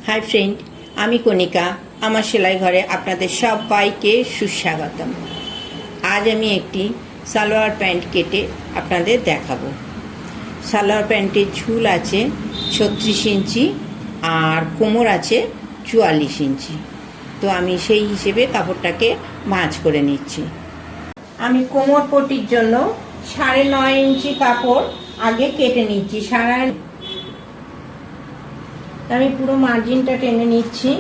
Hi friend, आमी कनिका आमार सेलाई घरे आपनादेर सबाइके सुस्वागतम। आज आमी एकटी सालोयार पैंट केटे आपनादेर देखाबो। सालोयार पैंटेर झुल आछे 36 इंची और कोमर आछे 44 इंची। तो आमी सेई हिसेबे कापड़टाके भाँज करे निচ্ছি। आमी कोमर पट्टिर जोन्नो 9.5 इंची कापड़ आगे केटे निচ্ছি। আমি পুরো মার্জিনটা টেনে নিচ্ছি।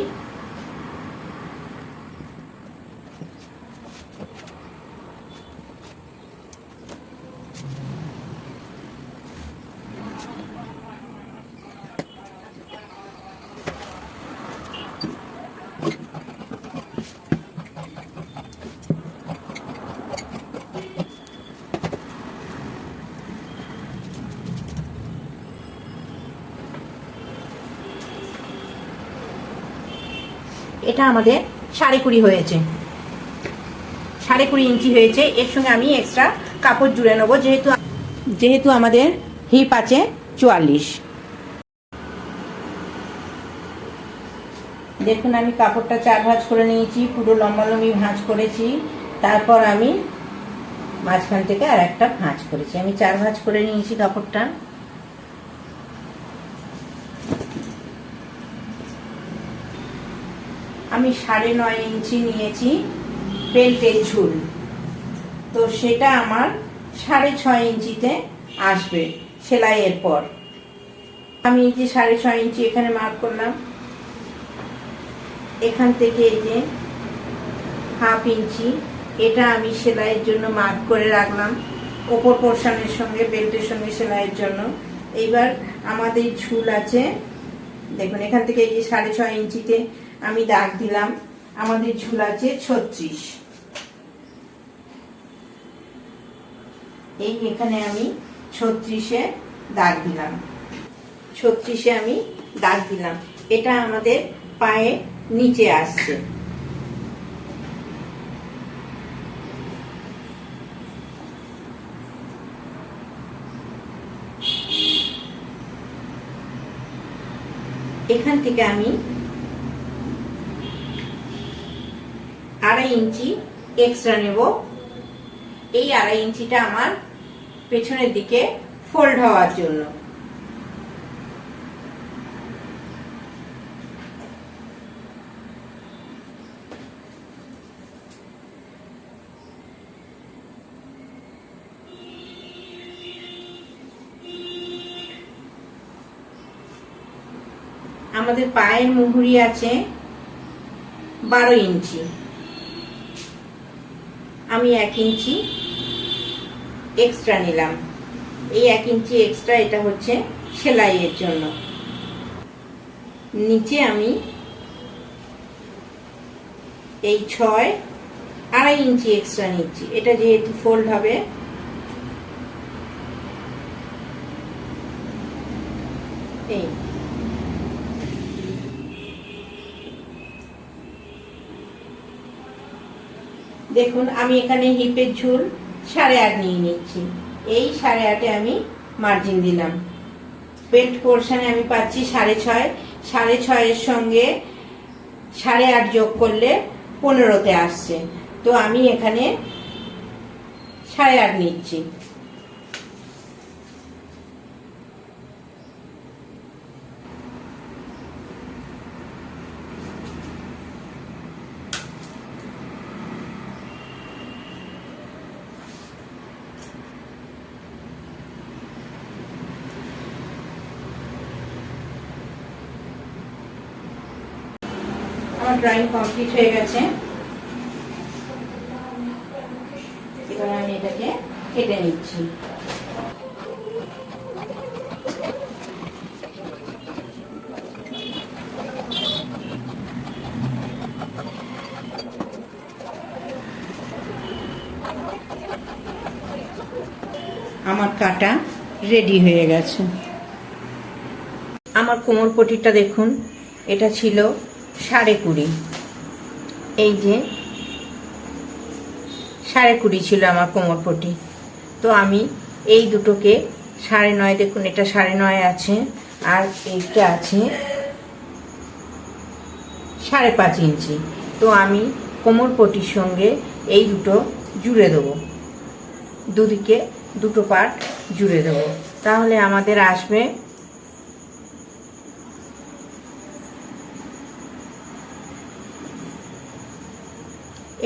এটা আমাদের 20.5 হয়েছে, 20.5 ইঞ্চি হয়েছে। এর সঙ্গে আমি এক্সট্রা কাপড় জুড়ে নেব, যেহেতু আমাদের হিপ আছে 44। দেখুন আমি কাপড়টা 4 ভাঁজ করে নিয়েছি, পুরো লম্বালম্বি ভাঁজ করেছি। তারপর আমি মাঝখান থেকে আর একটা ভাঁজ করেছি। আমি 4 ভাঁজ করে নিয়েছি কাপড়টা। আমি 9.5 इंची নিয়েছি বেল্টের ঝুল, তো সেটা আমার 6.5 इंचीতে আসবে সেলাইয়ের পর। আমি এই যে 6.5 इंची এখানে মার্ক করলাম, এখান থেকে এই যে 1/2 इंची এটা আমি সেলাইয়ের জন্য মার্ক করে রাখলাম, উপর পোরশনের সঙ্গে বেল্টের সঙ্গে সেলাইয়ের জন্য। এইবার আমাদের ঝুল আছে, দেখুন এখান থেকে এই যে 6.5 इंचीতে আমি দাগ দিলাম। আমাদের ঝুল আছে 36। এই এখানে আমি 36-এ দাগ দিলাম, 36-এ আমি দাগ দিলাম। এটা আমাদের পায়ে নিচে আসছে। এখান থেকে আমি 2.5 इंची एक्सट्रा नेब। এই 2.5 इंचीটা আমার পেছনের দিকে ফোল্ড হওয়ার জন্য। আমাদের পায়ের মুহুরি আছে 12 इंची। আমি 1 इंची এক্সট্রা নিলাম। এই 1 इंची এক্সট্রা এটা হচ্ছে সেলাইয়ের জন্য। নিচে আমি এই 6.5 इंची এক্সট্রা নিচ্ছি, এটা যেহেতু ফোল্ড হবে। এই দেখুন আমি এখানে হিপের ঝুল 8.5 নিয়ে নিচ্ছি। এই 8.5-এ আমি মার্জিন দিলাম। বেল্ট পোরশনে আমি পাচ্ছি 6.5, 6.5 এর সঙ্গে 8.5 যোগ করলে 15-তে আসছে। তো আমি এখানে 8.5 নিচ্ছি। আমার ড্রয়িং কমপ্লিট হয়ে গেছে। এবার আমি এটাকে কেটে নিচ্ছি। আমার কাটা রেডি হয়ে গেছে। আমার কোমর পটিটা দেখুন, এটা ছিল 20.5। এই যে 20.5 ছিল আমার কোমর পটি। তো আমি এই দুটোকে 9.5, দেখুন এটা 9.5 আছে আর এইটা আছে 5.5 ইঞ্চি। তো আমি কোমর পটির সঙ্গে এই দুটো জুড়ে দেবো, দুদিকে দুটো পার্ট জুড়ে দেবো, তাহলে আমাদের আসবে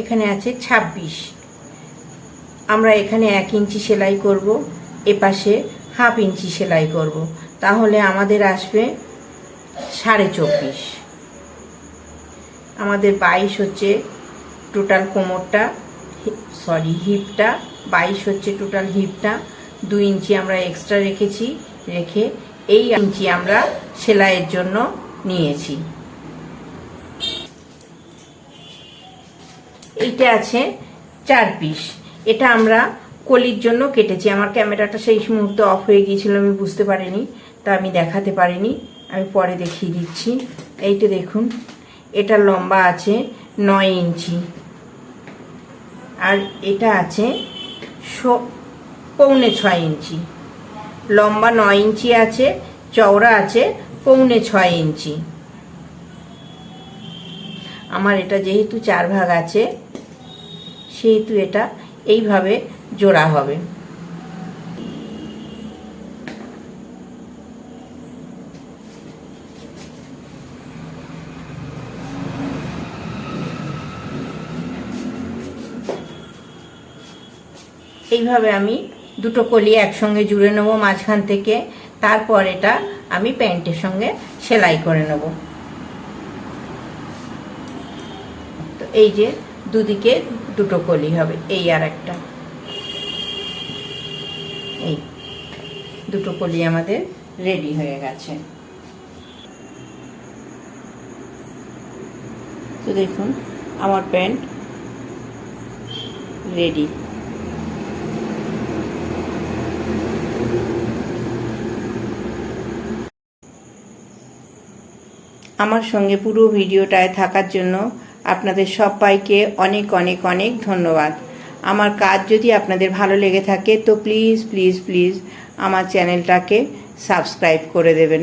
এখানে আছে 26। আমরা এখানে 1 ইঞ্চি সেলাই করব, এপাশে 1/2 ইঞ্চি সেলাই করব, তাহলে আমাদের আসবে 24.5। আমাদের 22 হচ্ছে টোটাল কোমরটা, হিপটা 22 হচ্ছে টোটাল হিপটা। 2 ইঞ্চি আমরা এক্সট্রা রেখেছি, রেখে এই ইঞ্চি আমরা সেলাইয়ের জন্য নিয়েছি। এইটা আছে 4 পিস, এটা আমরা কলির জন্য কেটেছি। আমার ক্যামেরাটা সেই মুহূর্তে অফ হয়ে গিয়েছিল, আমি বুঝতে পারিনি, তা আমি দেখাতে পারিনি, আমি পরে দেখিয়ে দিচ্ছি। এইটা দেখুন, এটা লম্বা আছে 9 ইঞ্চি, আর এটা আছে 6.25 ইঞ্চি। লম্বা 9 ইঞ্চি আছে, চওড়া আছে 6.25 ইঞ্চি। আমার এটা যেহেতু 4 ভাগ আছে, সেহেতু এটা এইভাবে জোড়া হবে। এইভাবে আমি দুটো কলি একসঙ্গে জুড়ে নেব মাঝখান থেকে, তারপর এটা আমি প্যান্টের সঙ্গে সেলাই করে নেব। তো এই যে দুদিকে দুটো কলি হবে, এই আর একটা, এই দুটো কলি আমাদের রেডি হয়ে গেছে। তো দেখুন আমার প্যান্ট রেডি। আমার সঙ্গে পুরো ভিডিওটায় থাকার জন্য আপনাদের সবাইকে অনেক অনেক অনেক ধন্যবাদ। আমার কাজ যদি আপনাদের ভালো লেগে থাকে তো প্লিজ প্লিজ প্লিজ আমার চ্যানেলটাকে সাবস্ক্রাইব করে দেবেন।